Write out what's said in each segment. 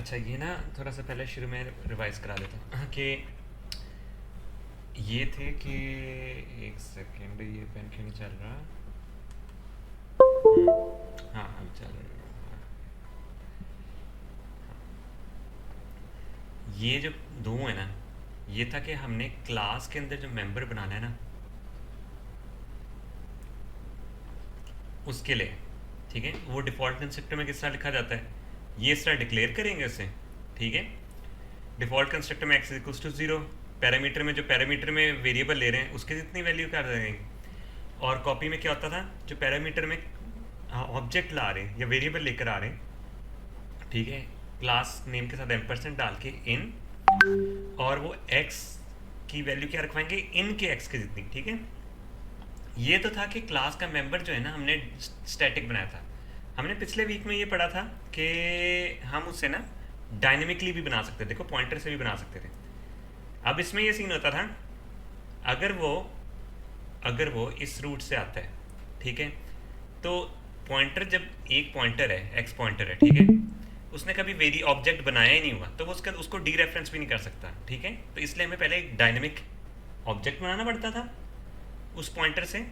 अच्छा, ये ना थोड़ा सा पहले शुरू में रिवाइज करा देता हूँ कि ये थे कि एक सेकेंड, ये पेन क्यों नहीं चल रहा। हाँ अब चल रहा। ये जो दो है ना, ये था कि हमने क्लास के अंदर जो मेंबर बनाना है ना, उसके लिए ठीक है, वो डिफ़ॉल्ट कंस्ट्रक्टर में किस तरह लिखा जाता है, ये इस तरह डिक्लेयर करेंगे उसे। ठीक है, डिफ़ॉल्ट कंस्ट्रक्टर में x equals to zero, parameter में जो पैरामीटर में वेरिएबल ले रहे हैं उसके जितनी वैल्यू कर देंगे। और कॉपी में क्या होता था, जो पैरामीटर में ऑब्जेक्ट ला रहे हैं या वेरिएबल लेकर आ रहे हैं, ठीक है, क्लास नेम के साथ एम्परसेंट डाल के इन, और वो एक्स की वैल्यू क्या रखवाएंगे, इन के एक्स के जितनी। ठीक है, ये तो था कि क्लास का मेंबर जो है ना हमने स्टैटिक बनाया था। हमने पिछले वीक में ये पढ़ा था कि हम उसे ना डायनेमिकली भी बना सकते थे, देखो पॉइंटर से भी बना सकते थे। अब इसमें ये सीन होता था, अगर वो इस रूट से आता है, ठीक है, तो पॉइंटर जब एक पॉइंटर है, एक्स पॉइंटर है, ठीक है, उसने कभी वेरी ऑब्जेक्ट बनाया ही नहीं हुआ, तो वो उसको डी रेफरेंस भी नहीं कर सकता। ठीक है, तो इसलिए हमें पहले एक डायनेमिक ऑब्जेक्ट बनाना पड़ता था उस पॉइंटर से,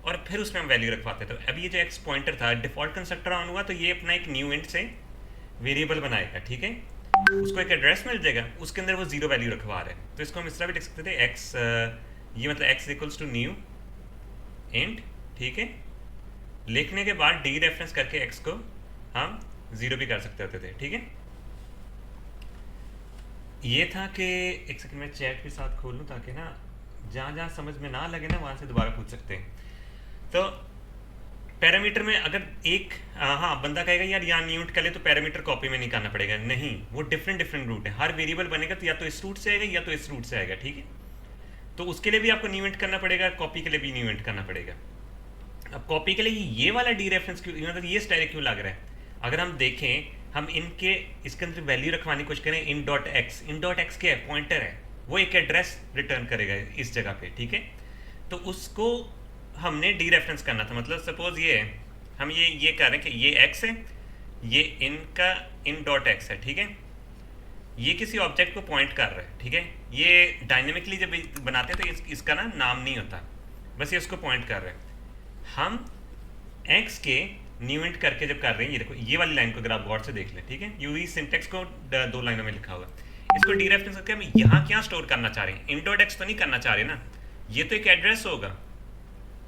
और फिर उसमें हम वैल्यू रखवाते थे। अब ये जो एक्स पॉइंटर था, डिफॉल्ट कंस्ट्रक्टर ऑन हुआ तो ये अपना एक न्यू इंट से वेरिएबल बनाएगा। ठीक है, उसको एक एड्रेस मिल जाएगा, उसके अंदर वो जीरो वैल्यू रखवा रहे हैं, तो इसको हम इस तरह भी लिख सकते थे, एक्स ये मतलब x equals to new int. ठीक है, लिखने के बाद डी रेफरेंस करके एक्स को हम जीरो भी कर सकते होते थे। ठीक है, ये था कि एक सेकंड में चैट के साथ खोल लूँ ताकि ना जहाँ जहाँ समझ में ना लगे ना वहाँ से दोबारा पूछ सकते हैं। तो पैरामीटर में अगर एक हाँ बंदा कहेगा यार यहाँ न्यू इंट कर ले तो पैरामीटर कॉपी में नहीं करना पड़ेगा, नहीं, वो डिफरेंट रूट है, हर वेरिएबल बनेगा तो या तो इस रूट से आएगा या तो इस रूट से आएगा। ठीक है, तो उसके लिए भी आपको न्यू इंट करना पड़ेगा, कॉपी के लिए भी न्यू इंट करना पड़ेगा। अब कॉपी के लिए ये वाला डी रेफरेंस क्यों, मतलब ये स्टाइल क्यों लग रहा है, अगर हम देखें, हम इनके इसके अंदर वैल्यू रखवाने की कोशिश करें, इन डॉट एक्स, इन डॉट एक्स क्या है, पॉइंटर है, वो एक एड्रेस रिटर्न करेगा इस जगह पे। ठीक है, तो उसको हमने डी रेफरेंस करना था, मतलब सपोज ये है, हम ये कह रहे हैं कि ये एक्स है, ये इनका इन डॉट एक्स है। ठीक है, ये किसी ऑब्जेक्ट को पॉइंट कर रहा है। ठीक है, ये डायनेमिकली जब बनाते हैं तो इसका ना नाम नहीं होता, बस ये उसको पॉइंट कर रहे हैं। हम एक्स के न्यू इंट करके जब कर रहे हैं, ये देखो ये वाली लाइन को अगर आप गौर से देख लें, ठीक है, यूवी सिंटेक्स को दो लाइनों में लिखा हुआ, इसको डी रेफरेंस करके हम यहाँ क्या स्टोर करना चाह रहे हैं, इन डॉट एक्स तो नहीं करना चाह रहे ना, ये तो एक एड्रेस होगा।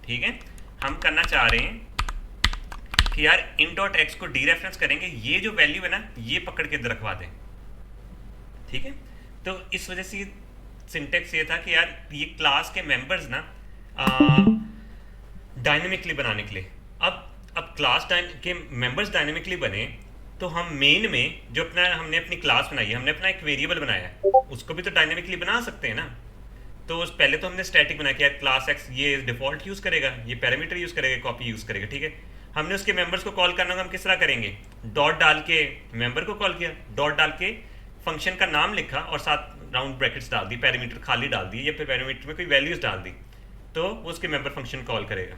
ठीक है, हम करना चाह रहे हैं कि यार इन डॉट एक्स को डी रेफरेंस करेंगे, ये जो वैल्यू है ना ये पकड़ के इधर रखवा दें। ठीक है, तो इस वजह से सिंटेक्स ये था कि यार ये क्लास के मेंबर्स ना डायनेमिकली बनाने के लिए, अब क्लास के मेंबर्स डायनेमिकली बने तो हम मेन में जो हमने अपनी क्लास बनाई है, हमने अपना एक वेरिएबल बनाया है, उसको भी तो डायनेमिकली बना सकते हैं ना। तो पहले तो हमने स्टैटिक बनाया कि यार क्लास एक्स ये डिफॉल्ट यूज़ करेगा, ये पैरामीटर यूज़ करेगा, कॉपी यूज़ करेगा। ठीक है, हमने उसके मेंबर्स को कॉल करना होगा, हम किस तरह करेंगे, डॉट डाल के मेंबर को कॉल किया, डॉट डाल के फंक्शन का नाम लिखा और साथ राउंड ब्रैकेट्स डाल दी, पैरामीटर खाली डाल दी या फिर पैरामीटर में कोई वैल्यूज डाल दी, तो वो उसके मेंबर फंक्शन कॉल करेगा।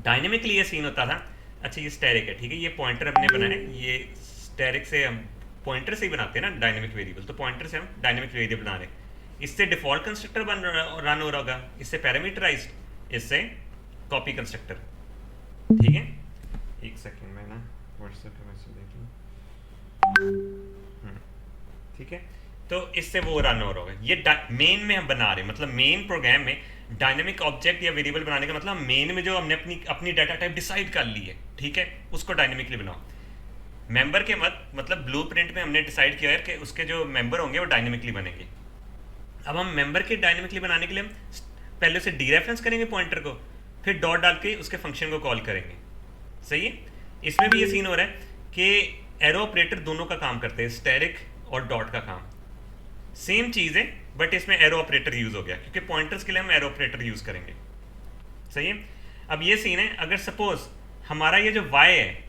डायनेमिकली ये सीन होता था। अच्छा ये स्टैटिक है, ठीक है, ये पॉइंटर हमने बनाया, ये स्टैटिक से हम पॉइंटर से ही बनाते हैं ना डायनेमिक वेरिएबल, तो पॉइंटर से हम डायनेमिक वेरिएबल बना रहे हैं, इससे डिफॉल्ट कंस्ट्रक्टर रन हो रहा होगा, इससे पैरामीटराइज्ड, इससे कॉपी कंस्ट्रक्टर। ठीक है, एक सेकंड में ना व्हाट्सएप पे मैसेज देख लूँ। ठीक है, तो इससे वो रन हो रहा होगा। ये मेन में हम बना रहे हैं, मतलब मेन प्रोग्राम में डायनेमिक ऑब्जेक्ट या वेरिएबल बनाने का मतलब मेन में जो हमने अपनी डाटा टाइप डिसाइड कर ली है, ठीक है, उसको डायनेमिकली बनाओ। मेंबर के मतलब ब्लूप्रिंट में हमने डिसाइड किया है कि उसके जो मेंबर होंगे वो डायनेमिकली बनेंगे। अब हम मेंबर के डायनेमिकली बनाने के लिए हम पहले उसे डी रेफरेंस करेंगे पॉइंटर को, फिर डॉट डाल के उसके फंक्शन को कॉल करेंगे। सही है, इसमें भी ये सीन हो रहा है कि एरो ऑपरेटर दोनों का काम करते हैं, स्टैटिक और डॉट का काम सेम चीज़ है, बट इसमें एरो ऑपरेटर यूज़ हो गया क्योंकि पॉइंटर्स के लिए हम एरो ऑपरेटर यूज़ करेंगे। सही है, अब ये सीन है, अगर सपोज हमारा ये जो y है,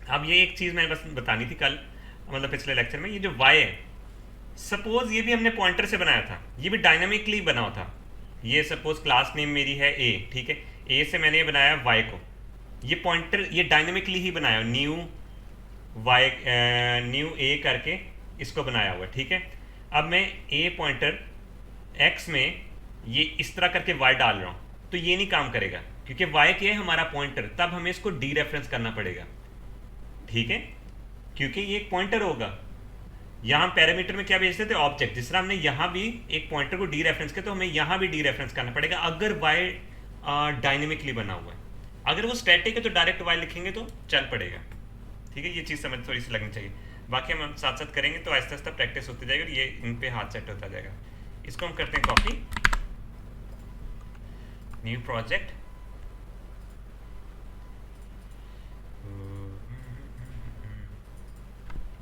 अब ये एक चीज़ मैंने बस बतानी थी कल, मतलब पिछले लेक्चर में, ये जो y है, सपोज ये भी हमने पॉइंटर से बनाया था, ये भी डायनामिकली बना था। ये सपोज क्लास नेम मेरी है a, ठीक है, a से मैंने बनाया y को, ये पॉइंटर ये डायनामिकली ही बनाया, न्यू वाई न्यू ए करके इसको बनाया हुआ है, ठीक है। अब मैं ए पॉइंटर एक्स में ये इस तरह करके वाई डाल रहा हूँ, तो ये नहीं काम करेगा क्योंकि वाई क्या है हमारा पॉइंटर, तब हमें इसको डी रेफरेंस करना पड़ेगा, ठीक है, क्योंकि ये एक पॉइंटर होगा। यहाँ पैरामीटर में क्या भेजते थे, ऑब्जेक्ट, जिस तरह हमने यहाँ भी एक पॉइंटर को डी रेफरेंस किया तो हमें यहाँ भी डी रेफरेंस करना पड़ेगा अगर वाई डायनेमिकली बना हुआ है। अगर वो स्टैटिक है तो डायरेक्ट वाई लिखेंगे तो चल पड़ेगा, ठीक है। ये चीज़ समझ थोड़ी सी लगनी चाहिए, बाकी हम साथ साथ करेंगे तो आहिस्ता आहिस्ता प्रैक्टिस होती जाएगी और ये इन पे हाथ सेट होता जाएगा। इसको हम करते हैं कॉपी, न्यू प्रोजेक्ट,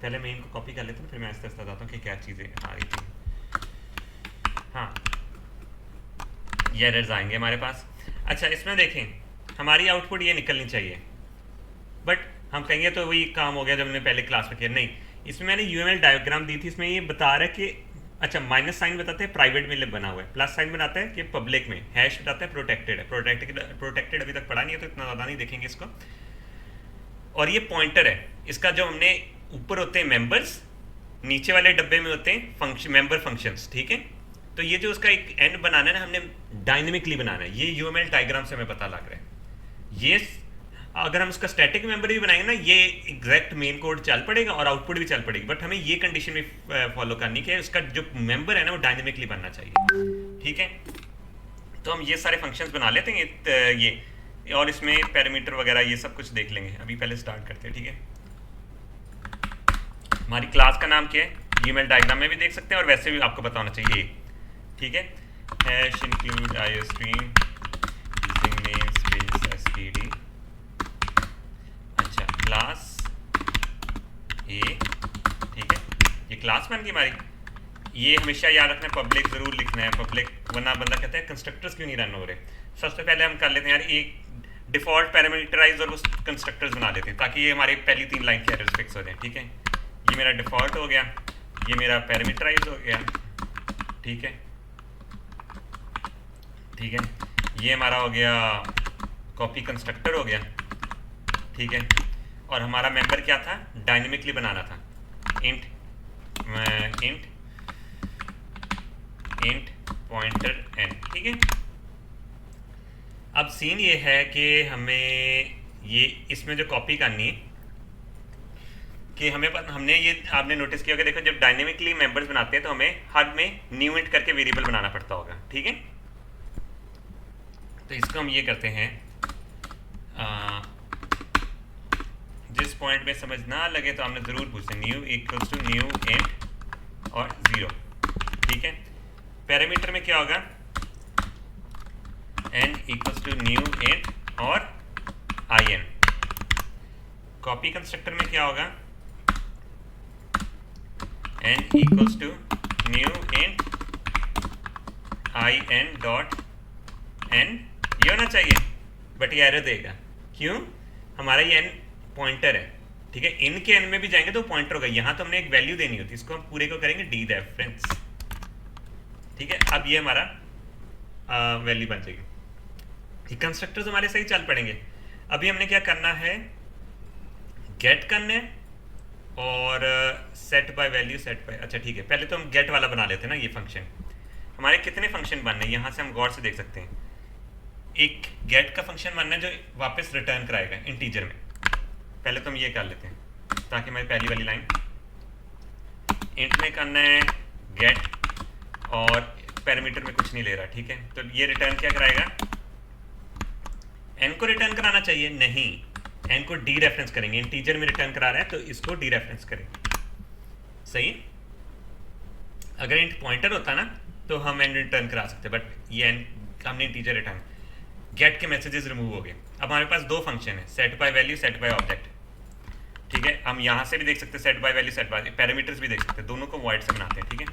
पहले मैं इनको कॉपी कर लेता हूँ फिर मैं आहिस्ता आहिस्ता बताता हूँ कि क्या चीज़ें आ रही थी। हाँ, ये एरर्स आएंगे हमारे पास। अच्छा, इसमें देखें हमारी आउटपुट ये निकलनी चाहिए, बट हम कहेंगे तो वही काम हो गया जो हमने पहले क्लास में किया। नहीं, इसमें मैंने यूएमएल डायग्राम दी थी, इसमें ये बता रहा है कि अच्छा माइनस साइन बताते हैं प्राइवेट में बना हुआ है, प्लस साइन बनाता है कि पब्लिक में, हैश बताता है प्रोटेक्टेड है। प्रोटेक्टेड अभी तक पढ़ा नहीं है तो इतना ज़्यादा नहीं देखेंगे इसको। और ये पॉइंटर है, इसका जो हमने ऊपर होते हैं मेंबर्स, नीचे वाले डब्बे में होते हैं फंक्शन, मेंबर फंक्शंस, ठीक है। तो ये जो उसका एक एंड बनाना है ना, हमने डायनेमिकली बनाना है, ये यूएमएल डायग्राम से हमें पता लग रहा है। ये अगर हम उसका स्टैटिक मेंबर भी बनाएंगे ना, ये एग्जैक्ट मेन कोड चल पड़ेगा और आउटपुट भी चल पड़ेगी, बट हमें ये कंडीशन भी फॉलो करनी है, उसका जो मेंबर है ना वो डायनेमिकली बनना चाहिए, ठीक है। तो हम ये सारे फंक्शंस बना लेते हैं ये, और इसमें पैरामीटर वगैरह ये सब कुछ देख लेंगे। अभी पहले स्टार्ट करते हैं, ठीक है। हमारी क्लास का नाम क्या है, यूएमएल डायग्राम में भी देख सकते हैं और वैसे भी आपको पता होना चाहिए, ठीक है। Hash include iostream using namespace STD. अच्छा, क्लास ए, ठीक है, ये क्लास बन गई हमारी। ये हमेशा याद रखना है, पब्लिक ज़रूर लिखना है, पब्लिक, वरना बंदा कहता है कंस्ट्रक्टर्स क्यों नहीं रन हो रहे। सबसे पहले हम कर लेते हैं यार एक डिफ़ॉल्ट पैरामीटराइज और वो कंस्ट्रक्टर्स बना देते हैं ताकि ये हमारी पहली 3 लाइन के एरर्स फिक्स हो जाए, ठीक है। ये मेरा डिफ़ॉल्ट हो गया, ये मेरा पैरामीटराइज हो गया, ठीक है, ठीक है। ये हमारा हो गया कॉपी कंस्ट्रक्टर हो गया, ठीक है। और हमारा मेंबर क्या था, डायनेमिकली बनाना था, इंट पॉइंटर एन, ठीक है। अब सीन ये है कि हमें ये इसमें जो कॉपी करनी है कि हमने ये आपने नोटिस किया होगा, देखो जब डायनेमिकली मेंबर्स बनाते हैं तो हमें हर में न्यू इंट करके वेरिएबल बनाना पड़ता होगा, ठीक है। तो इसको हम ये करते हैं, जिस पॉइंट में समझ ना लगे तो हमने ज़रूर पूछते हैं, new equals to new int और 0, ठीक है। पैरामीटर में क्या होगा, n equals to new int और in। कॉपी कंस्ट्रक्टर में क्या होगा, n equals to new int in dot n, ये होना चाहिए, बट ये एरर देगा, क्यों, हमारा ये n पॉइंटर है, ठीक है। इन के n में भी जाएंगे तो पॉइंटर होगा, यहाँ तो हमने एक वैल्यू देनी होती है, इसको हम पूरे को करेंगे डी रेफरेंस, ठीक है। अब ये हमारा वैल्यू बन जाएगी, ये कंस्ट्रक्टर्स हमारे सही चल पड़ेंगे। अभी हमने क्या करना है, गेट करना है और set by value, set by, अच्छा ठीक है, पहले तो हम गेट वाला बना लेते हैं ना। ये फंक्शन हमारे कितने फंक्शन बनने हैं, यहाँ से हम गौर से देख सकते हैं। एक गेट का फंक्शन बनना है जो वापस रिटर्न कराएगा इंटीजर में। पहले तो हम ये कर लेते हैं ताकि हमारी पहली वाली लाइन, इंट में करना है गेट और पैरामीटर में कुछ नहीं ले रहा, ठीक है। तो ये रिटर्न क्या कराएगा, एन को रिटर्न कराना चाहिए, नहीं, एन को डी रेफरेंस करेंगे, इंटीजर में रिटर्न करा रहा है तो इसको डी रेफरेंस करेंगे, सही। अगर इंट पॉइंटर होता ना तो हम एन रिटर्न करा सकते, बट ये एन हमने इंटीजर रिटर्न, गेट के मैसेजेस रिमूव हो गए। अब हमारे पास 2 फंक्शन है, set by value, set by object, ठीक है। हम यहाँ से भी देख सकते हैं set by value, set by parameters भी देख सकते हैं, दोनों को वॉइड से बनाते हैं, ठीक है।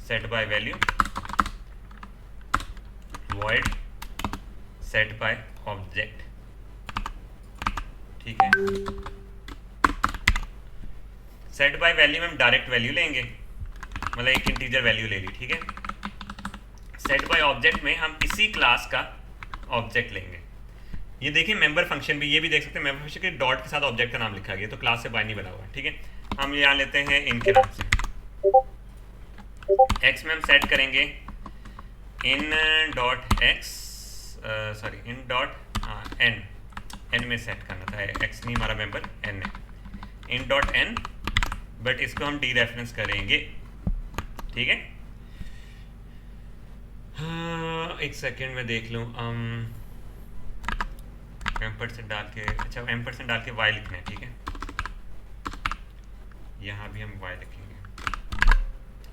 Set by value, void set by object, ठीक है। सेट बाय वैल्यू में हम डायरेक्ट वैल्यू लेंगे, मतलब एक इंटीजर वैल्यू ले ली, ठीक है। सेट बाय ऑब्जेक्ट में हम इसी क्लास का ऑब्जेक्ट लेंगे, ये देखिए मेंबर फंक्शन भी, ये भी देख सकते हैं मेंबर फंक्शन के डॉट के साथ ऑब्जेक्ट का नाम लिखा गया, तो क्लास से बाय नहीं बना हुआ है। ठीक है, हम यहाँ लेते हैं इन के नाम से, एक्स में हम सेट करेंगे in dot x, sorry in dot n, n में सेट करना था, एक्स नहीं हमारा मेंबर, एन है, इन डॉट एन, बट इसको हम डी रेफरेंस करेंगे। ठीक है, हाँ एक सेकेंड में देख लूँ, एम% डाल के, अच्छा एम% डाल के वाई लिखना है। ठीक है, यहाँ भी हम वाई लिखेंगे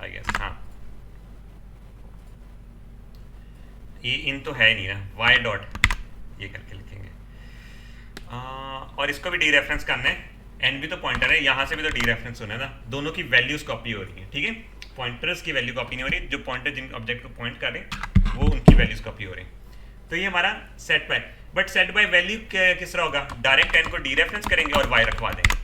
आई गेस, हाँ ये इन तो है नहीं ना, वाई डॉट ये करके लिखेंगे। और इसको भी डी रेफरेंस करना है, एन भी तो पॉइंटर है, यहाँ से भी तो डी रेफरेंस होना है ना, दोनों की वैल्यूज कॉपी हो रही है। ठीक है, पॉइंटर्स की वैल्यू कॉपी नहीं हो रही, जो पॉइंटर जिन ऑब्जेक्ट को पॉइंट कर रहे हैं वो उनकी वैल्यूज कॉपी हो रही है। तो ये हमारा set by, but set by value किस तरह होगा, डायरेक्ट एन को डी रेफरेंस करेंगे और वाई रखवा देंगे।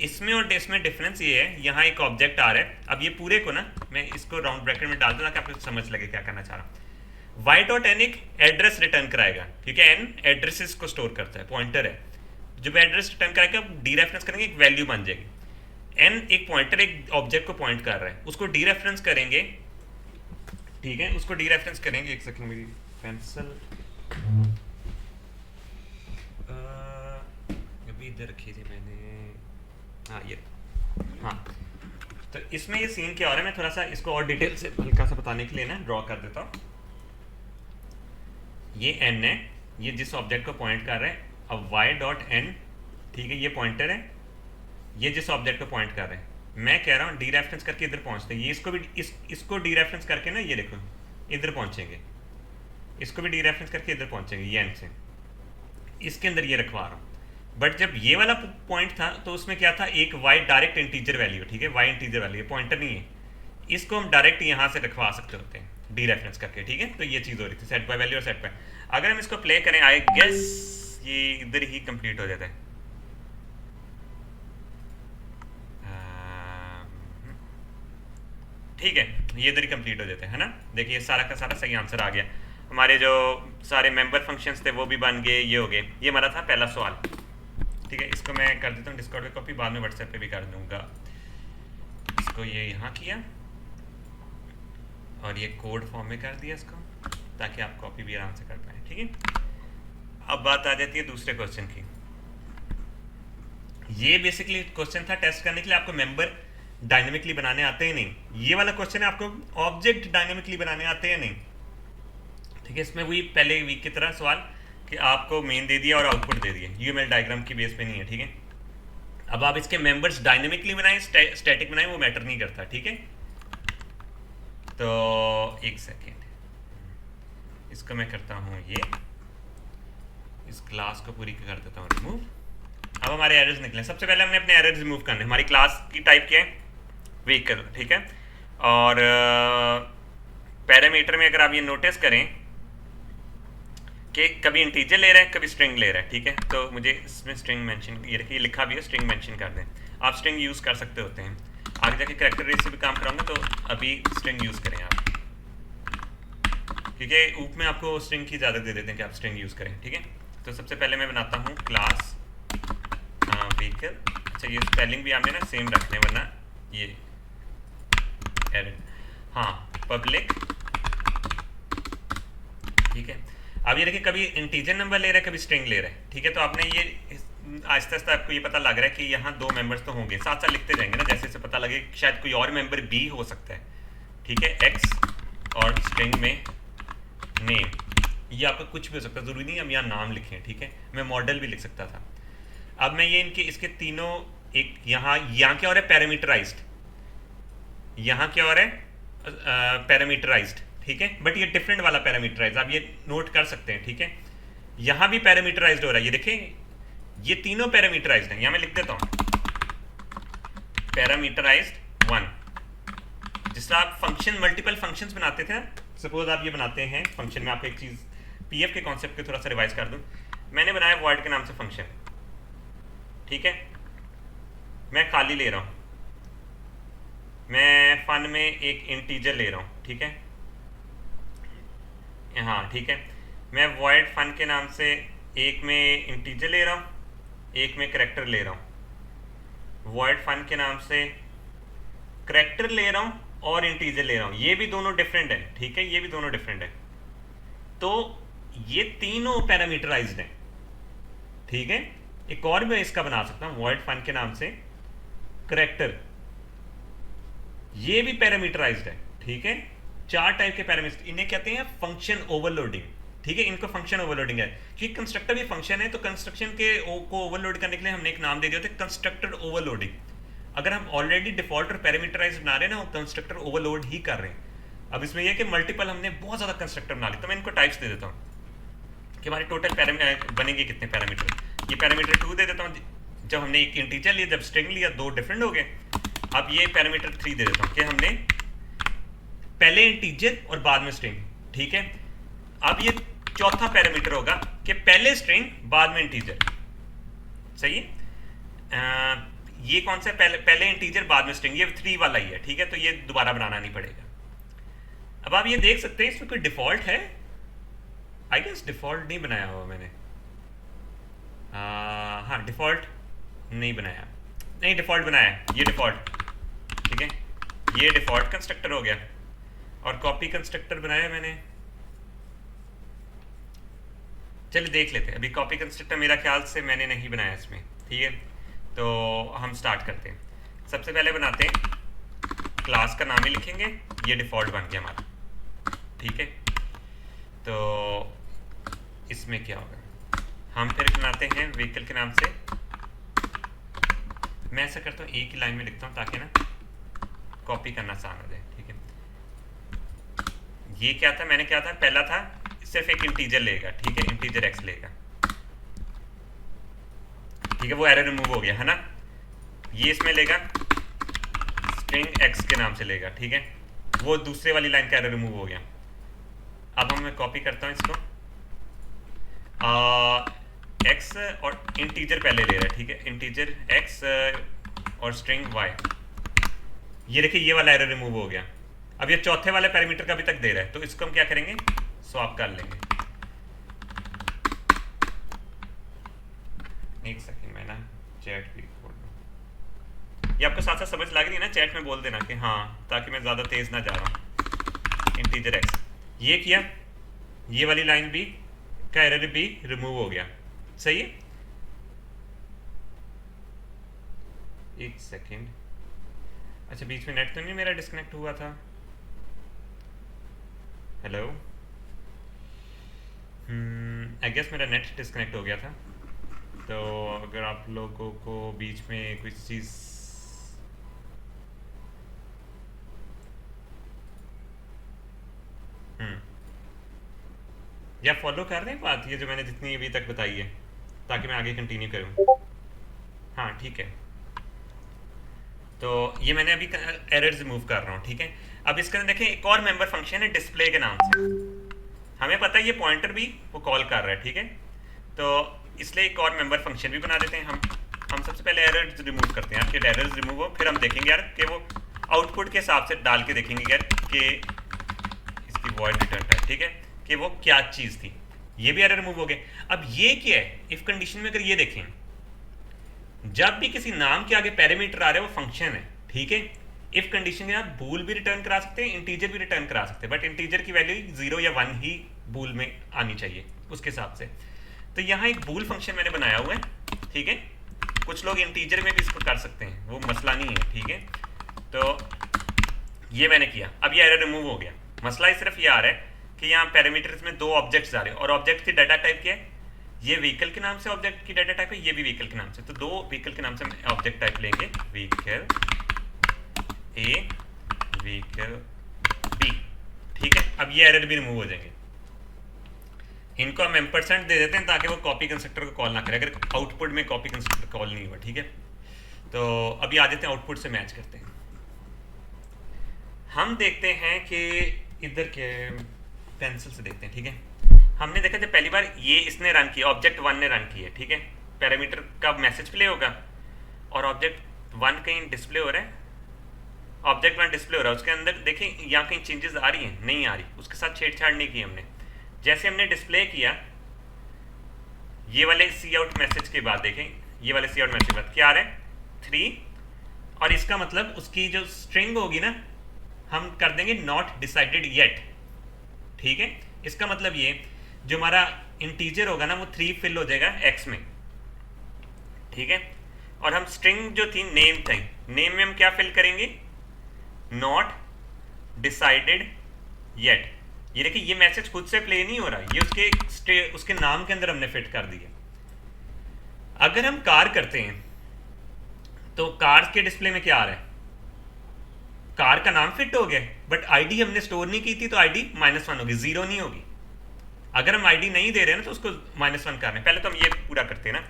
इसमें और इसमें डिफरेंस ये है, यहाँ एक ऑब्जेक्ट आ रहा है, अब ये पूरे को ना मैं इसको राउंड ब्रैकेट में डाल दूँ ताकि आपको समझ लगे क्या करना चाह रहा हूँ। वाई डॉट एन एक एड्रेस रिटर्न कराएगा, क्योंकि एन एड्रेसेस को स्टोर करता है, पॉइंटर है, जब एड्रेस रिटर्न कराएगा डी रेफरेंस करेंगे, एक वैल्यू बन जाएगी। एन एक पॉइंटर एक ऑब्जेक्ट को पॉइंट कर रहा है, उसको डी रेफरेंस करेंगे। ठीक है, उसको डी रेफरेंस करेंगे, एक सेकंड मेरी पेंसिल अभी इधर रखी थी मैंने, हाँ ये, हाँ तो इसमें ये सीन क्या हो रहा है, मैं थोड़ा सा इसको और डिटेल से हल्का सा बताने के लिए ना ड्रॉ कर देता हूँ। ये एन है, ये जिस ऑब्जेक्ट को पॉइंट कर रहा है, अब वाई डॉट एन, ठीक है ये पॉइंटर है, ये जिस ऑब्जेक्ट को पॉइंट कर रहे हैं, मैं कह रहा हूँ डी रेफरेंस करके इधर पहुँचते हैं, ये इसको भी इसको डी रेफरेंस करके ना, ये देखो इधर पहुँचेंगे, इसको भी डी रेफरेंस करके इधर पहुँचेंगे, ये एन से, इसके अंदर ये रखवा रहा हूँ। बट जब ये वाला पॉइंट था तो उसमें क्या था, एक वाई डायरेक्ट इंटीजर वैल्यू, ठीक है वाई इंटीजर वैल्यू, पॉइंटर नहीं है, इसको हम डायरेक्ट यहाँ से रखवा सकते होते हैं डी रेफरेंस करके। ठीक है, तो ये चीज़ हो रही थी सेट बाय वैल्यू और सेट बाय। अगर हम इसको प्ले करें, आई गेस ये इधर ही कंप्लीट हो जाता है। ठीक है, ये इधर ही कंप्लीट हो जाता है ना, देखिए सारा का सारा सही आंसर आ गया, हमारे जो सारे मेंबर फंक्शंस थे वो भी बन गए, ये हो गए। ये हमारा था पहला सवाल। ठीक है, इसको मैं कर देता हूँ डिस्कॉर्ड पे कॉपी, बाद में व्हाट्सएप पे भी कर दूंगा। इसको ये यहाँ किया और ये कोड फॉर्म में कर दिया इसको, ताकि आप कॉपी भी आराम से कर पाए। ठीक है, अब बात आ जाती है दूसरे क्वेश्चन की। ये बेसिकली क्वेश्चन था टेस्ट करने के लिए आपको मेंबर डायनेमिकली बनाने आते हैं नहीं। ये वाला क्वेश्चन है आपको ऑब्जेक्ट डायनेमिकली बनाने आते हैं नहीं। ठीक है, इसमें वही पहले वीक की तरह सवाल कि आपको मेन दे दिया और आउटपुट दे दिए, यूएमएल डायग्राम की बेस पे नहीं है। ठीक है, अब आप इसके मेंबर्स डायनेमिकली बनाएं स्टैटिक बनाएं वो मैटर नहीं करता। ठीक है, तो एक सेकेंड, इसको मैं करता हूँ ये, इस क्लास को पूरी कर देता हूँ रिमूव। अब हमारे एरर्स निकले, सबसे पहले हमने अपने एरर्स रिमूव करने। हमारी क्लास की टाइप क्या है, व्हीकल। ठीक है, और पैरामीटर में अगर आप ये नोटिस करें कि कभी इंटीजर ले रहा है कभी स्ट्रिंग ले रहा है। ठीक है, तो मुझे इसमें स्ट्रिंग मेंशन, ये देखिए लिखा भी है स्ट्रिंग मेंशन कर दें। आप स्ट्रिंग यूज़ कर सकते होते हैं, आगे जाके कैरेक्टर रेस से भी काम कराऊंगा, तो अभी स्ट्रिंग यूज़ करें आप, क्योंकि ऊप में आपको स्ट्रिंग की इजाज़त दे देते हैं कि आप स्ट्रिंग यूज़ करें। ठीक है, तो सबसे पहले मैं बनाता हूँ क्लास व्हीकल। अच्छा, ये स्पेलिंग भी आपने ना सेम रखने, वरना ये एरर। हाँ, पब्लिक। ठीक है, अब ये देखिए कभी इंटीजर नंबर ले रहा है कभी स्ट्रिंग ले रहा है। ठीक है, तो आपने ये आहिस्ता आहिस्ता आपको ये पता लग रहा है कि यहाँ दो मेंबर्स तो होंगे, साथ साथ लिखते जाएंगे ना, जैसे जैसे पता लगे शायद कोई और मेंबर बी हो सकता है। ठीक है, एक्स और स्ट्रिंग में नेम, ये आपका कुछ भी हो सकता है, ज़रूरी नहीं हम यहाँ नाम लिखें। ठीक है, मैं मॉडल भी लिख सकता था। अब मैं ये इनके इसके तीनों, एक यहाँ क्या हो रहा है पैरामीटराइज्ड, यहाँ क्या हो रहा है पैरामीटराइज्ड। ठीक है, बट ये डिफरेंट वाला पैरामीटराइज, आप ये नोट कर सकते हैं। ठीक है, यहाँ भी पैरामीटराइज्ड हो रहा है, ये देखें ये तीनों पैरामीटराइज्ड हैं। यहाँ मैं लिख देता हूँ पैरामीटराइज्ड 1। जिस तरह आप फंक्शन मल्टीपल फंक्शंस बनाते थे, सपोज आप ये बनाते हैं फंक्शन में, आपको एक चीज़ पीएफ के कॉन्सेप्ट को थोड़ा सा रिवाइज कर दूँ। मैंने बनाया वॉइड के नाम से फंक्शन। ठीक है, मैं खाली ले रहा हूँ, मैं फन में एक इंटीजर ले रहा हूँ। ठीक है, हाँ ठीक है, मैं वॉइड फन के नाम से एक में इंटीजर ले रहा हूँ, एक में करेक्टर ले रहा हूँ। वॉइड फन के नाम से करेक्टर ले रहा हूँ और इंटीजर ले रहा हूँ, ये भी दोनों डिफरेंट है, ठीक है, ये भी दोनों डिफरेंट है। तो ये तीनों पैरामीटराइज्ड हैं, ठीक है। एक और मैं इसका बना सकता हूँ वॉइड फन के नाम से करेक्टर, ये भी पैरामीटराइज्ड है, ठीक है। चार टाइप के पैरामीटर, इन्हें कहते हैं फंक्शन ओवरलोडिंग, ठीक है। इनको फंक्शन ओवरलोडिंग है कि कंस्ट्रक्टर भी फंक्शन है, तो कंस्ट्रक्शन के को ओवरलोड करने के लिए हमने एक नाम दे दिया था कंस्ट्रक्टर ओवरलोडिंग। अगर हम ऑलरेडी डिफॉल्ट और पैरामीटराइज बना रहे हैं ना, कंस्ट्रक्टर ओवरलोड ही कर रहे हैं। अब इसमें यह कि मल्टीपल हमने बहुत ज़्यादा कंस्ट्रक्टर बना लिया, तो मैं इनको टाइप्स दे देता हूँ कि हमारे टोटल बनेंगे कितने पैरामीटर। ये पैरामीटर 2 दे देता हूँ, जब हमने एक इंटीजर लिया, जब स्ट्रिंग लिया, दो डिफरेंट हो गए। अब ये पैरामीटर 3 दे देता हूँ कि हमने पहले इंटीजर और बाद में स्ट्रिंग, ठीक है। अब ये चौथा पैरामीटर होगा कि पहले स्ट्रिंग बाद में इंटीजर, सही है। ये कौन सा पहले इंटीजर बाद में स्ट्रिंग, ये 3 वाला ही है, ठीक है। तो ये दोबारा बनाना नहीं पड़ेगा। अब आप ये देख सकते हैं इसमें कोई डिफॉल्ट है, आई गेस डिफॉल्ट नहीं बनाया हुआ मैंने। हाँ, डिफॉल्ट नहीं बनाया, नहीं डिफॉल्ट बनाया, ये डिफॉल्ट, ठीक है। ये डिफॉल्ट कंस्ट्रक्टर हो गया और कॉपी कंस्ट्रक्टर बनाया मैंने। चलिए देख लेते हैं। अभी कॉपी कंस्ट्रक्टर मेरा ख्याल से मैंने नहीं बनाया इसमें, ठीक है। तो हम स्टार्ट करते हैं। सबसे पहले बनाते हैं, क्लास का नाम ही लिखेंगे, ये डिफ़ॉल्ट बन गया हमारा, ठीक है। तो इसमें क्या होगा, हम फिर बनाते हैं व्हीकल के नाम से। मैं ऐसा करता हूँ एक ही लाइन में लिखता हूँ ताकि ना कॉपी करना आसान हो जाए, ठीक है। ये क्या था, मैंने क्या था, पहला था सिर्फ एक इंटीजर लेगा, ठीक है, इंटीजर एक्स लेगा, ठीक है। वो एरर रिमूव हो गया है ना। ये इसमें लेगा स्ट्रिंग एक्स के नाम से लेगा, ठीक है। वो दूसरे वाली लाइन का एरर रिमूव हो गया। अब हम मैं कॉपी करता हूँ इसको, एक्स और इंटीजर पहले ले रहा है, ठीक है, इंटीजर एक्स और स्ट्रिंग वाई। ये देखिए ये वाला एरर रिमूव हो गया। अब ये चौथे वाले पैरामीटर का अभी तक दे रहा है, तो इसको हम क्या करेंगे, स्वैप कर लेंगे। एक सेकंड में ना चैट भी खोल लूं। ये आपको साथ साथ समझ लग रही है ना, चैट में बोल देना कि हाँ, ताकि मैं ज़्यादा तेज़ ना जा रहा हूँ। इंटीजर एक्स ये किया, ये वाली लाइन भी का एरर भी रिमूव हो गया, सही है। एक सेकंड, अच्छा बीच में नेट तो नहीं मेरा डिस्कनेक्ट हुआ था। हेलो, आई गेस मेरा नेट डिस्कनेक्ट हो गया था। तो अगर आप लोगों को बीच में कुछ चीज़ या फॉलो कर रहे हैं बात, ये जो मैंने जितनी अभी तक बताई है, ताकि मैं आगे कंटिन्यू करूं। हाँ ठीक है, तो ये मैंने अभी एरर्स रिमूव कर रहा हूँ, ठीक है। अब इसके अंदर देखें एक और मेंबर फंक्शन है डिस्प्ले के नाम से। हमें पता है ये पॉइंटर भी वो कॉल कर रहा है, ठीक है। तो इसलिए एक और मेंबर फंक्शन भी बना देते हैं हम सबसे पहले एरर्स रिमूव करते हैं। आपके एरर्स रिमूव हो, फिर हम देखेंगे यार कि वो आउटपुट के हिसाब से डाल के देखेंगे यार कि इसकी वॉइड रिटर्न टाइप, ठीक है, कि वो क्या चीज़ थी। ये भी एरर रिमूव हो गए। अब ये क्या है, इफ कंडीशन में अगर ये देखें, जब भी किसी नाम के आगे पैरामीटर आ रहे हैं वो फंक्शन है, ठीक है। इफ कंडीशन में आप बूल भी रिटर्न करा सकते हैं, इंटीजर भी रिटर्न करा सकते हैं, बट इंटीजर की वैल्यू 0 या 1 ही बूल में आनी चाहिए उसके हिसाब से। तो यहाँ एक बूल फंक्शन मैंने बनाया हुआ है, ठीक है। कुछ लोग इंटीजर में भी इसको कर सकते हैं, वो मसला नहीं है, ठीक है। तो ये मैंने किया, अब ये एरर रिमूव हो गया। मसला सिर्फ ये आ रहा है कि यहाँ पैरामीटर्स में दो ऑब्जेक्ट्स आ रहे हैं और ऑब्जेक्ट की डाटा टाइप क्या है, ये व्हीकल के नाम से ऑब्जेक्ट की डाटा टाइप है, ये भी व्हीकल के नाम से। तो दो व्हीकल के नाम से हम ऑब्जेक्ट टाइप लेंगे, व्हीकल ए, व्हीकल बी, ठीक है। अब ये एरर भी रिमूव हो जाएंगे। इनको हम एम्परसेंट दे देते हैं ताकि वो कॉपी कंस्ट्रक्टर को कॉल ना करे अगर आउटपुट में कॉपी कंस्ट्रक्टर कॉल नहीं हुआ, ठीक है। तो अभी आ जाते हैं आउटपुट से मैच करते हैं। हम देखते हैं कि इधर के पेंसिल से देखते हैं, ठीक है। हमने देखा जब पहली बार ये इसने रन किया, ऑब्जेक्ट 1 ने रन किया, ठीक है। पैरामीटर का मैसेज प्ले होगा और ऑब्जेक्ट 1 कहीं डिस्प्ले हो रहा है, ऑब्जेक्ट 1 डिस्प्ले हो रहा है। उसके अंदर देखें यहाँ कहीं चेंजेस आ रही हैं, नहीं आ रही, उसके साथ छेड़छाड़ नहीं की हमने। जैसे हमने डिस्प्ले किया ये वाले सी आउट मैसेज के बाद देखें, ये वाले सी आउट मैसेज के बाद क्या आ रहा है 3, और इसका मतलब उसकी जो स्ट्रिंग होगी ना हम कर देंगे नॉट डिसाइडेड येट। ठीक है, इसका मतलब ये जो हमारा इंटीजर होगा ना वो 3 फिल हो जाएगा x में। ठीक है, और हम स्ट्रिंग जो थी नेम थी, नेम में हम क्या फिल करेंगे नॉट डिसाइडेड येट। ये देखिए ये मैसेज खुद से प्ले नहीं हो रहा, ये उसके नाम के अंदर हमने फिट कर दिया। अगर हम कार करते हैं तो कार के डिस्प्ले में क्या आ रहा है, कार का नाम फिट हो गया, बट आईडी हमने स्टोर नहीं की थी तो आईडी -1 होगी, 0 नहीं होगी। अगर हम आईडी नहीं दे रहे हैं ना तो उसको -1 करना है। पहले तो हम ये पूरा करते हैं ना।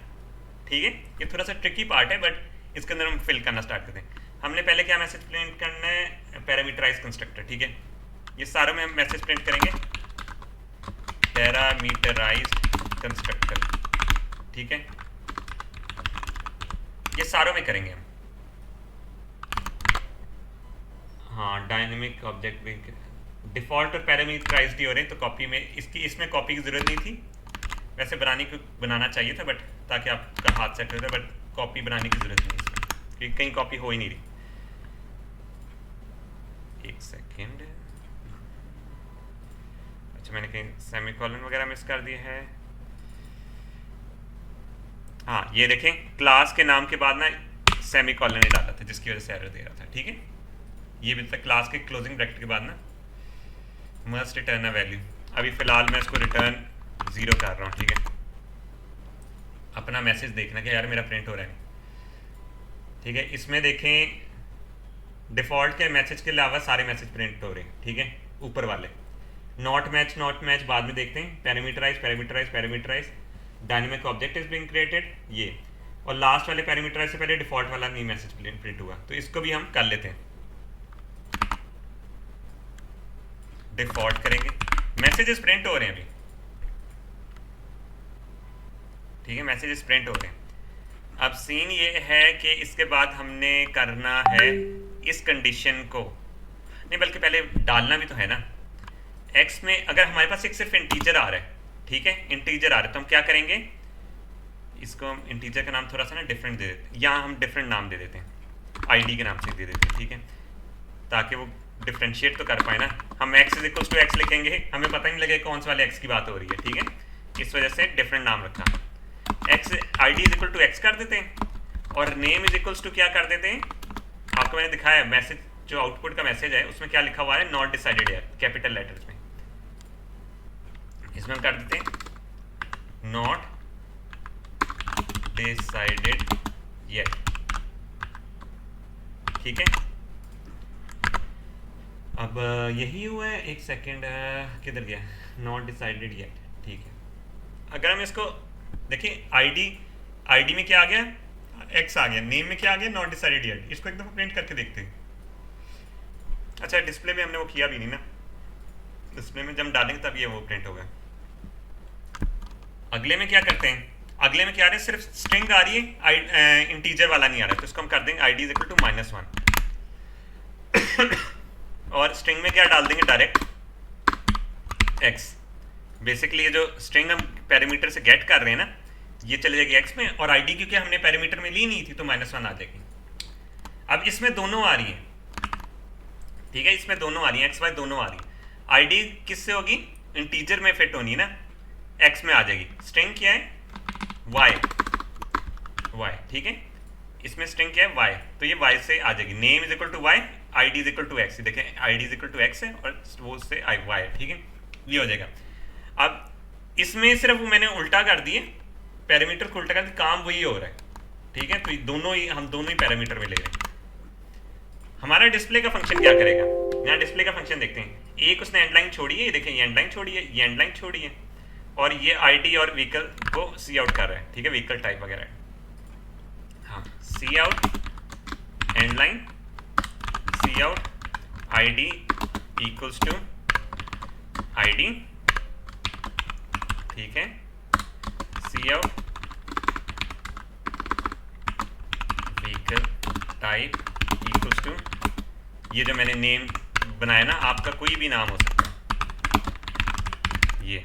ठीक है, ये थोड़ा सा ट्रिकी पार्ट है बट इसके अंदर हम फिल करना स्टार्ट करते हैं। हमने पहले क्या मैसेज प्रिंट करना है, पैरामीटराइज कंस्ट्रक्टर। ठीक है, ये सारों में हम मैसेज प्रिंट करेंगे पैरामीटराइज्ड कंस्ट्रक्टर। ठीक है, ये सारों में करेंगे हम। हाँ, डायनेमिक ऑब्जेक्ट भी डिफ़ॉल्ट और पैरामीटराइज्ड ही हो रहे हैं तो कॉपी में इसमें कॉपी की ज़रूरत नहीं थी। वैसे बनाना चाहिए था बट ताकि आपका हाथ सेट हो जाए, बट कॉपी बनाने की ज़रूरत नहीं इसमें क्योंकि कहीं कॉपी हो ही नहीं रही। एक सेकेंड, अच्छा मैंने कहीं सेमीकोलन वगैरह मिस कर दिया है। हाँ, ये देखें क्लास के नाम के बाद ना सेमीकोलन ही डाला था जिसकी वजह से एरर दे रहा था। ठीक है, ये भी था क्लास के क्लोजिंग ब्रैकेट के बाद ना मस्ट रिटर्न अ वैल्यू। अभी फ़िलहाल मैं इसको रिटर्न 0 कर रहा हूँ। ठीक है, अपना मैसेज देखना कि यार मेरा प्रिंट हो रहा है। ठीक है, इसमें देखें डिफ़ॉल्ट के मैसेज के अलावा सारे मैसेज प्रिंट हो रहे हैं। ठीक है, ऊपर वाले नॉट मैच बाद में देखते हैं। Parameterize dynamic object is being created, ये और लास्ट वाले पैरामीटराइज से पहले डिफ़ॉल्ट वाला नहीं मैसेज प्रिंट हुआ, तो इसको भी हम कर लेते हैं। डिफ़ॉल्ट करेंगे, मैसेजेस प्रिंट हो रहे हैं अभी। ठीक है, मैसेजेस प्रिंट हो रहे हैं। अब सीन ये है कि इसके बाद हमने करना है इस कंडीशन को, नहीं बल्कि पहले डालना भी तो है ना। x में अगर हमारे पास एक सिर्फ इंटीजर आ रहा है, ठीक है इंटीजर आ रहा है, तो हम क्या करेंगे, इसको हम इंटीजर का नाम थोड़ा सा ना डिफरेंट दे देते हैं, यहाँ हम डिफरेंट नाम दे देते हैं, आईडी के नाम से दे देते हैं। ठीक है, ताकि वो डिफ्रेंशिएट तो कर पाए ना। हम x is equals to x लिखेंगे, हमें पता नहीं लगेगा कौन से वाले x की बात हो रही है। ठीक है, इस वजह से डिफरेंट नाम रखा। x ID is equal to x कर देते हैं और नेम इज इक्वल्स टू क्या कर देते हैं, आपको मैंने दिखाया मैसेज जो आउटपुट का मैसेज है उसमें क्या लिखा हुआ है, नॉट डिसाइडेड है कैपिटल लेटर्स में। इसमें हम कर देते हैं नॉट डिसाइडेड येट। ठीक है, अब यही हुआ है, एक सेकेंड किधर गया, नॉट डिसाइडेड येट। ठीक है, अगर हम इसको देखिए आईडी में क्या आ गया, एक्स आ गया, नेम में क्या आ गया, नॉट डिसाइडेड येट। इसको एक दफ़ा प्रिंट करके देखते हैं। अच्छा डिस्प्ले में हमने वो किया भी नहीं ना, डिस्प्ले में जब हम डालेंगे तब ये वो प्रिंट होगा। अगले में क्या करते हैं, अगले में क्या आ रहा है, सिर्फ स्ट्रिंग आ रही है, इंटीजर वाला नहीं आ रहा है, तो इसको हम कर देंगे आईडी इज इक्वल टू -1 और स्ट्रिंग में क्या डाल देंगे डायरेक्ट एक्स। बेसिकली ये जो स्ट्रिंग हम पैरामीटर से गेट कर रहे हैं ना, ये चले जाएगी एक्स में, और आईडी क्योंकि हमने पैरामीटर में ली नहीं थी तो -1 आ जाएगी। अब इसमें दोनों आ रही हैं, ठीक है, इसमें दोनों आ रही हैं, एक्स वाई दोनों आ रही हैं। आईडी किससे होगी, इंटीजर में फिट होनी है ना, एक्स में आ जाएगी। स्ट्रिंग क्या है, वाई, ठीक है, इसमें स्ट्रिंग क्या है, वाई, तो ये वाई से आ जाएगी। Name is equal to Y, ID is equal to X, देखें ID is equal to X है और वो से वाई, ठीक है, ये हो जाएगा। अब इसमें सिर्फ मैंने उल्टा कर दिए, पैरामीटर को उल्टा कर दिया, काम वही हो रहा है। ठीक है, तो हम दोनों ही पैरामीटर में ले रहे हैं। हमारा डिस्प्ले का फंक्शन क्या करेगा, यहाँ डिस्प्ले का फंक्शन देखते हैं। एक उसने एंड लाइन छोड़ी है, ये देखें ये एंड लाइन छोड़ी है, ये एंड लाइन छोड़ी है, और ये आईडी और व्हीकल को सी आउट कर रहा है। ठीक है, व्हीकल टाइप वगैरह, हाँ, C out end line, C out ID equals to ID, ठीक है, C out vehicle type equals to, ये जो मैंने नेम बनाया ना, आपका कोई भी नाम हो सकता है। ये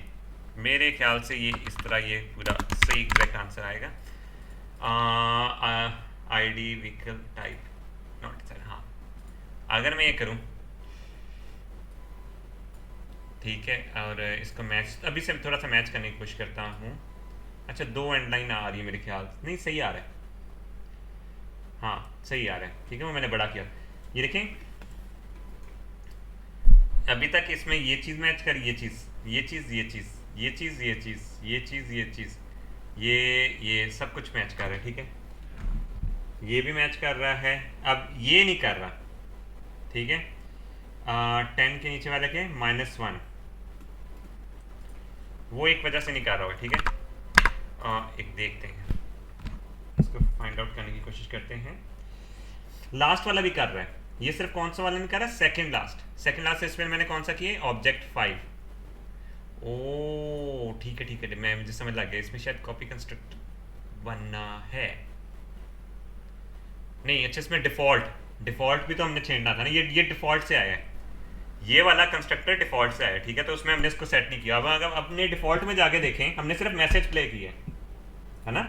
मेरे ख्याल से ये इस तरह ये पूरा सही एग्जैक्ट आंसर आएगा। ID vehicle type not sir. हाँ, अगर मैं ये करूँ ठीक है, और इसको मैच अभी से थोड़ा सा मैच करने की कोशिश करता हूँ। अच्छा, 2 एंड लाइन आ रही है मेरे ख्याल, नहीं सही आ रहा है, हाँ सही आ रहा है, ठीक है, वो मैंने बड़ा किया। ये देखें, अभी तक इसमें ये चीज़ मैच कर, ये चीज़, ये चीज़, ये चीज़, ये चीज़, ये चीज़, ये चीज़, ये चीज़, ये सब कुछ मैच कर रहा है, ठीक है, ये भी मैच कर रहा है। अब ये नहीं कर रहा, ठीक है, 10 के नीचे वाले के -1, वो एक वजह से नहीं कर रहा होगा, ठीक है। एक देखते हैं, इसको फाइंड आउट करने की कोशिश करते हैं। लास्ट वाला भी कर रहा है, ये सिर्फ कौन सा वाला नहीं कर रहा, सेकंड लास्ट इसमें मैंने कौन सा किया, ऑब्जेक्ट 5। ओ ठीक है ठीक है, मैं मुझे समझ लग गया, इसमें शायद कॉपी कंस्ट्रक्ट बनना है, नहीं अच्छा, इसमें डिफॉल्ट भी तो हमने छेड़ना था ना, ये डिफॉल्ट से आया है, ये वाला कंस्ट्रक्टर डिफॉल्ट से आया है, ठीक है, तो उसमें हमने इसको सेट नहीं किया। अब अगर अपने डिफॉल्ट में जाके देखें, हमने सिर्फ मैसेज प्ले किया है ना,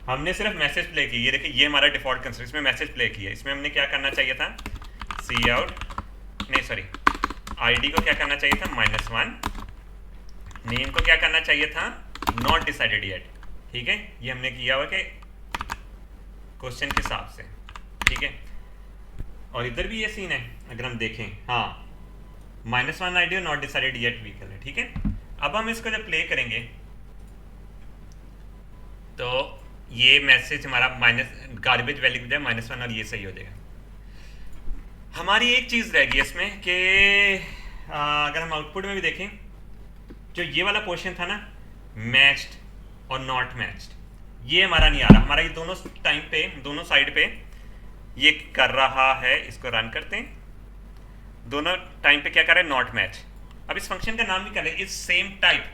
हमने सिर्फ मैसेज प्ले की, ये देखिए, ये हमारा डिफॉल्ट कंस्ट्रक्टर, इसमें मैसेज प्ले किया, इसमें हमने क्या करना चाहिए था, सी आउट, नहीं सॉरी, आईडी को क्या करना चाहिए था, -1, नेम को क्या करना चाहिए था, नॉट डिसाइडेड येट, ठीक है, ये हमने किया हुआ कि क्वेश्चन के हिसाब से, ठीक है। और इधर भी ये सीन है, अगर हम देखें, हाँ -1 आईडी और नॉट डिसाइडेड येट व्हीकल है, ठीक है। अब हम इसको जब प्ले करेंगे तो ये मैसेज हमारा गार्बेज वैल्यू की बजाय -1 और ये सही हो जाएगा। हमारी एक चीज़ रहेगी इसमें कि अगर हम आउटपुट में भी देखें, जो ये वाला पोर्शन था ना, मैच्ड और नॉट मैच्ड, ये हमारा नहीं आ रहा, हमारा ये दोनों टाइम पे, दोनों साइड पे ये कर रहा है। इसको रन करते हैं, दोनों टाइम पे क्या कर रहा है, नॉट मैच। अब इस फंक्शन का नाम भी कर रहे हैं, इस सेम टाइप,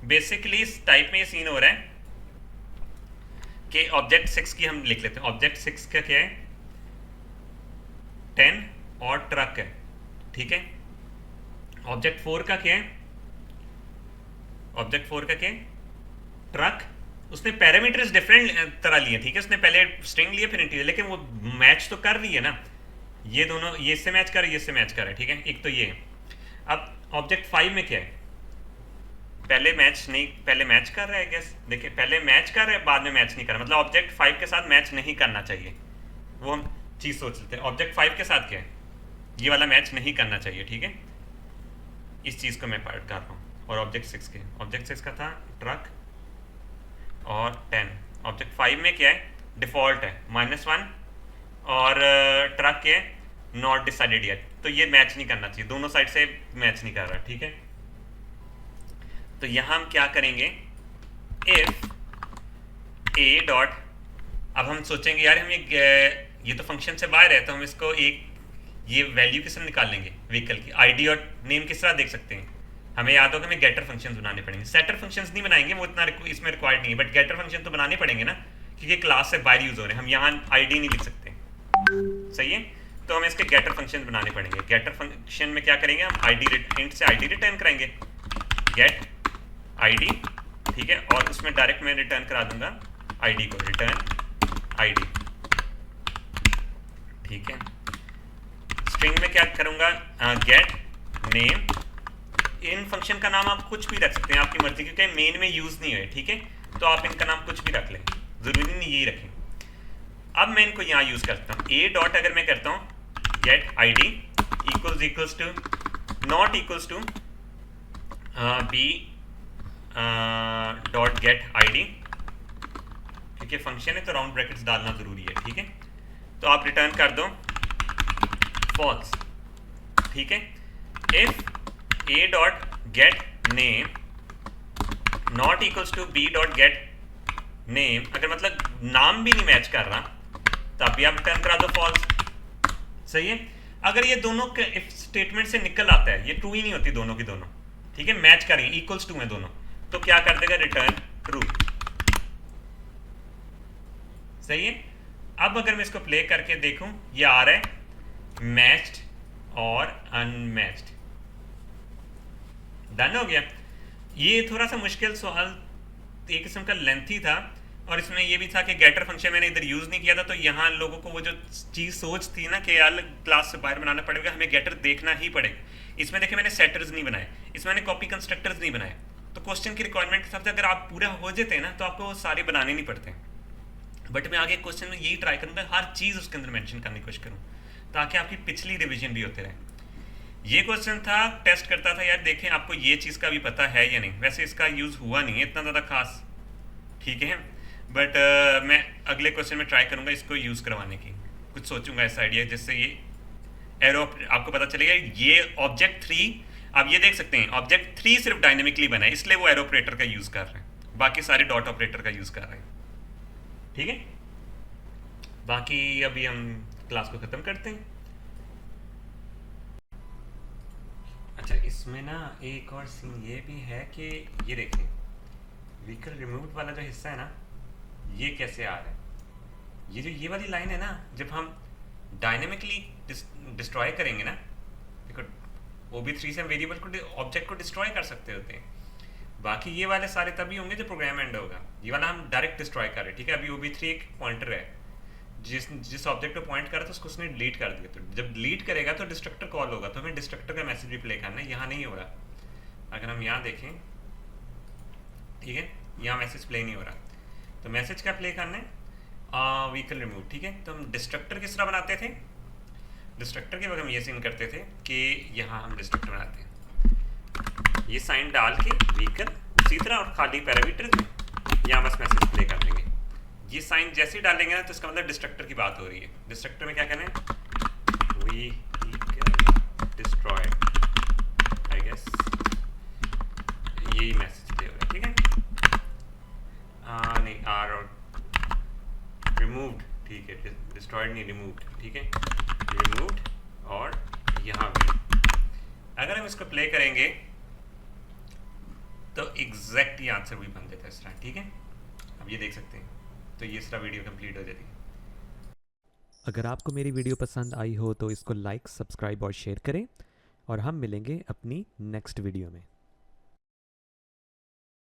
बेसिकली इस टाइप में ये सीन हो रहा है कि ऑब्जेक्ट 6 की हम लिख लेते हैं, ऑब्जेक्ट 6 का क्या है, 10 और ट्रक है, ठीक है। ऑब्जेक्ट 4 का क्या है, ऑब्जेक्ट 4 का क्या है, ट्रक। उसने पैरामीटर्स डिफरेंट तरह लिए, ठीक है, उसने पहले स्ट्रिंग लिए फिर इंटीजर, लेकिन वो मैच तो कर रही है ना, ये दोनों, ये इससे मैच कर रहा है, ये इससे मैच कर रहा है, ठीक है, एक तो ये है। अब ऑब्जेक्ट 5 में क्या है, पहले मैच नहीं, पहले मैच कर रहा है, गैस देखिए, पहले मैच कर रहा है, बाद में मैच नहीं कर रहा, मतलब ऑब्जेक्ट 5 के साथ मैच नहीं करना चाहिए, वो हम चीज़ सोच लेते हैं। ऑब्जेक्ट 5 के साथ क्या है, ये वाला मैच नहीं करना चाहिए, ठीक है, इस चीज़ को मैं पार्ट कर रहा हूँ। और ऑब्जेक्ट 6 के, ऑब्जेक्ट 6 का था ट्रक और 10, ऑब्जेक्ट 5 में क्या है, डिफॉल्ट है -1 और ट्रक के नॉट डिसाइडेड येट, तो ये मैच नहीं करना चाहिए, दोनों साइड से मैच नहीं कर रहा, ठीक है। तो यहाँ हम क्या करेंगे, इफ ए डॉट, अब हम सोचेंगे यार हम ये तो फंक्शन से बाहर है, तो हम इसको एक ये वैल्यू किस तरह निकाल लेंगे, व्हीकल की आईडी और नेम किस तरह देख सकते हैं, हमें याद होगा हमें गेटर फंक्शंस बनाने पड़ेंगे, सेटर फंक्शंस नहीं बनाएंगे, वो इतना इसमें रिक्वायर्ड नहीं है, बट गेटर फंक्शन तो बनाने पड़ेंगे ना, क्योंकि क्लास से बाहर यूज हो रहे हैं, हम यहाँ आईडी नहीं लिख सकते, सही है, तो हमें इसके गेटर फंक्शन बनाने पड़ेंगे। गेटर फंक्शन में क्या करेंगे, हम आईडी इंट से आईडी रिटर्न करेंगे, गेट आईडी, ठीक है, और उसमें डायरेक्ट मैं रिटर्न करा दूंगा आईडी को, रिटर्न आईडी, ठीक है। स्ट्रिंग में क्या करूंगा, गेट नेम, इन फंक्शन का नाम आप कुछ भी रख सकते हैं, आपकी मर्जी, क्योंकि मेन में यूज नहीं है, ठीक है, तो आप इनका नाम कुछ भी रख लें, जरूरी नहीं यही रखें। अब मैं इनको यहाँ यूज करता हूँ, ए डॉट अगर मैं करता हूँ get ID equals to not equals to b dot get ID, क्योंकि फंक्शन है तो राउंड ब्रैकेट्स डालना जरूरी है, ठीक है, तो आप रिटर्न कर दो फॉल्स, ठीक है। If a dot get name not equals to b dot get name, अगर मतलब नाम भी नहीं मैच कर रहा, तब भी आप रिटर्न करा दो फॉल्स, सही है। अगर ये दोनों इफ स्टेटमेंट से निकल आता है, ये ट्रू ही नहीं होती दोनों की दोनों, ठीक है, मैच करेंगे, इक्वल्स टू है दोनों, तो क्या कर देगा, रिटर्न ट्रू, सही है। अब अगर मैं इसको प्ले करके देखूं, ये आ रहा है मैच्ड और अनमैच्ड, डन हो गया। ये थोड़ा सा मुश्किल सवाल एक किस्म का लेंथी था, और इसमें ये भी था कि गेटर फंक्शन मैंने इधर यूज़ नहीं किया था, तो यहाँ लोगों को वो जो चीज़ सोच थी ना कि यार क्लास से बाहर बनाना पड़ेगा, हमें गेटर देखना ही पड़ेगा। इसमें देखिए मैंने सेटर्स नहीं बनाए, इसमें मैंने कॉपी कंस्ट्रक्टर्स नहीं बनाए। तो क्वेश्चन की रिक्वायरमेंट के हिसाब से अगर आप पूरा हो जाते हैं ना तो आपको वो सारे बनाने नहीं पड़ते। बट मैं आगे क्वेश्चन में यही ट्राई करूँगा, हर चीज़ उसके अंदर मेंशन करने की कोशिश करूँ ताकि आपकी पिछली रिवीजन भी होते रहे। ये क्वेश्चन था, टेस्ट करता था यार देखें आपको ये चीज़ का भी पता है या नहीं। वैसे इसका यूज़ हुआ नहीं है इतना ज़्यादा खास, ठीक है, बट मैं अगले क्वेश्चन में ट्राई करूँगा इसको यूज़ करवाने की। कुछ सोचूंगा ऐसा आइडिया जिससे ये एरो आपको पता चलेगा। ये ऑब्जेक्ट 3 आप ये देख सकते हैं, ऑब्जेक्ट 3 सिर्फ डायनेमिकली बना है, इसलिए वो एरो ऑपरेटर का यूज़ कर रहे हैं, बाकी सारे डॉट ऑपरेटर का यूज़ कर रहे हैं। ठीक है, बाकी अभी हम क्लास को ख़त्म करते हैं। अच्छा, इसमें ना एक और सीन ये भी है कि ये देखें व्हीकल रिमूव वाला जो हिस्सा है ना, ये कैसे आ रहा है। ये वाली लाइन है ना, जब हम डायनेमिकली डिस्ट्रॉय करेंगे ना, देखो OB3 से हम वेरिएबल को ऑब्जेक्ट को डिस्ट्रॉय कर सकते होते हैं। बाकी ये वाले सारे तभी होंगे जब प्रोग्राम एंड होगा। ये वाला हम डायरेक्ट डिस्ट्रॉय कर रहे हैं, ठीक है। अभी OB3 एक पॉइंटर है, जिस ऑब्जेक्ट को पॉइंट करा था उसको उसने डिलीट कर दिया, तो जब डिलीट करेगा तो डिस्ट्रक्टर कॉल होगा, तो हमें डिस्ट्रक्टर का मैसेज भी प्ले करना है। यहाँ नहीं हो रहा, अगर हम यहाँ देखें, ठीक है, यहाँ मैसेज प्ले नहीं हो रहा, तो मैसेज क्या प्ले करना है, व्हीकल रिमूव, ठीक है। तो हम डिस्ट्रक्टर किस तरह बनाते थे, डिस्ट्रक्टर के वक्त हम ये सीन करते थे कि यहाँ हम डिस्ट्रक्टर बनाते हैं, ये साइन डाल के व्हीकल उसी तरह, और खाली पैरामीटर यहाँ बस मैसेज प्ले कर देंगे। ये साइन जैसे ही डालेंगे ना तो इसका मतलब डिस्ट्रक्टर की बात हो रही है। डिस्ट्रक्टर में क्या कहना है, व्हीकल डिस्ट्रॉयड, आई गेस यही मैसेज प्ले हो रहा है, ठीक है। नहीं, आर और रिमूव्ड, ठीक है, डिस्ट्रॉयड नहीं रिमूव्ड, ठीक है, रिमूव्ड, और यहाँ भी अगर हम इसको प्ले करेंगे तो एग्जैक्ट ही आंसर भी बन जाता है इस तरह, ठीक है। अब ये देख सकते हैं, तो ये सारा वीडियो कंप्लीट हो जाती है। अगर आपको मेरी वीडियो पसंद आई हो तो इसको लाइक, सब्सक्राइब और शेयर करें, और हम मिलेंगे अपनी नेक्स्ट वीडियो में।